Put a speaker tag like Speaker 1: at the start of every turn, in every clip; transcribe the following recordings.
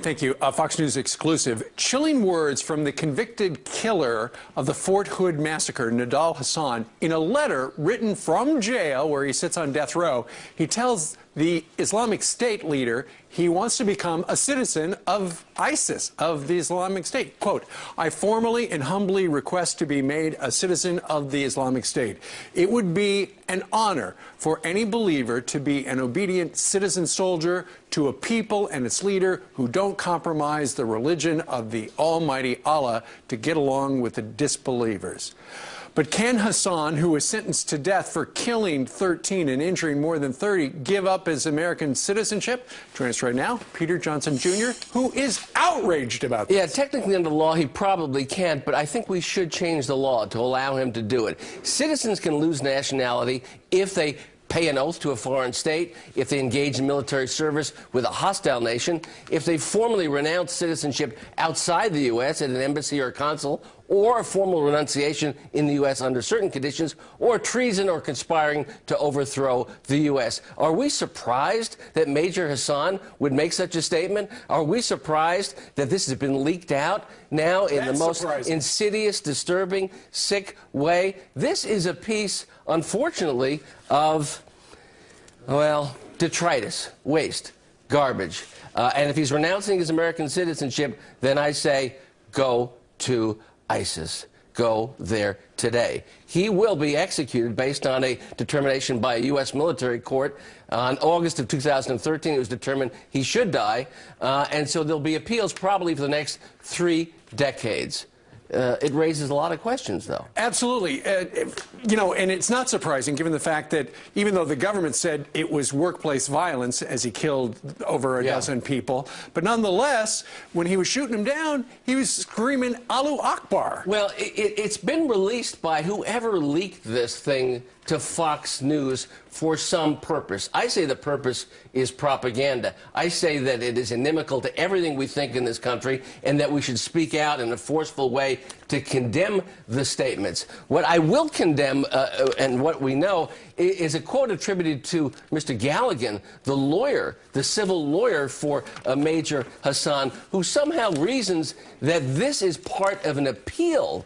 Speaker 1: Thank you. Fox News exclusive. Chilling words from the convicted killer of the Fort Hood massacre, Nidal Hasan. In a letter written from jail where he sits on death row, he tells the Islamic State leader he wants to become a citizen of ISIS, of the Islamic State. Quote, I formally and humbly request to be made a citizen of the Islamic State. It would be an honor for any believer to be an obedient citizen soldier to a people and its leader who don't compromise the religion of the Almighty Allah to get along with the disbelievers. But can Hasan, who was sentenced to death for killing 13 and injuring more than 30, give up his American citizenship? Join us right now, Peter Johnson Jr., who is outraged about this.
Speaker 2: Yeah, technically under the law, he probably can't, but I think we should change the law to allow him to do it. Citizens can lose nationality if they pay an oath to a foreign state, if they engage in military service with a hostile nation, if they formally renounce citizenship outside the U.S. at an embassy or a consul, or a formal renunciation in the U.S. under certain conditions, or treason or conspiring to overthrow the U.S. Are we surprised that Major Hasan would make such a statement? Are we surprised that this has been leaked out now in the most insidious, disturbing, sick way? This is a piece, unfortunately, of, well, detritus, waste, garbage. And if he's renouncing his American citizenship, then I say go to ISIS. Go there today. He will be executed based on a determination by a U.S. military court. On August of 2013, it was determined he should die. And so there'll be appeals probably for the next 3 decades. It raises a lot of questions, though.
Speaker 1: Absolutely. You know, and it's not surprising, given the fact that even though the government said it was workplace violence as he killed over a dozen people, but nonetheless, when he was shooting him down, he was screaming, Allahu Akbar.
Speaker 2: Well, it's been released by whoever leaked this thing to Fox News for some purpose. I say the purpose is propaganda. I say that it is inimical to everything we think in this country and that we should speak out in a forceful way to condemn the statements. What I will condemn, and what we know, is a quote attributed to Mr. Galligan, the lawyer, the civil lawyer for Major Hasan, who somehow reasons that this is part of an appeal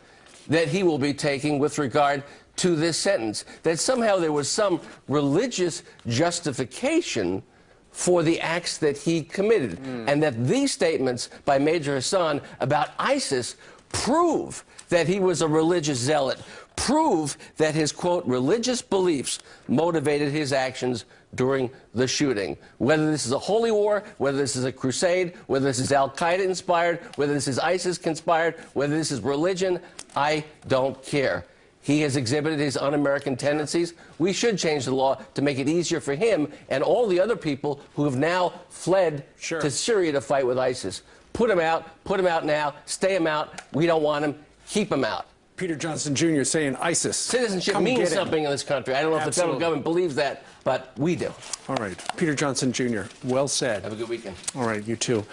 Speaker 2: that he will be taking with regard to this sentence, that somehow there was some religious justification for the acts that he committed, and that these statements by Major Hasan about ISIS prove that he was a religious zealot, prove that his, quote, religious beliefs motivated his actions during the shooting. Whether this is a holy war, whether this is a crusade, whether this is Al-Qaeda inspired, whether this is ISIS conspired, whether this is religion, I don't care. He has exhibited his un-American tendencies. We should change the law to make it easier for him and all the other people who have now fled to Syria to fight with ISIS. Put him out now, stay him out. We don't want him, keep him out.
Speaker 1: Peter Johnson Jr. saying ISIS.
Speaker 2: Citizenship means something in this country. I don't know if the federal government believes that, but we do.
Speaker 1: All right. Peter Johnson Jr., well said.
Speaker 2: Have a good weekend.
Speaker 1: All right, you too.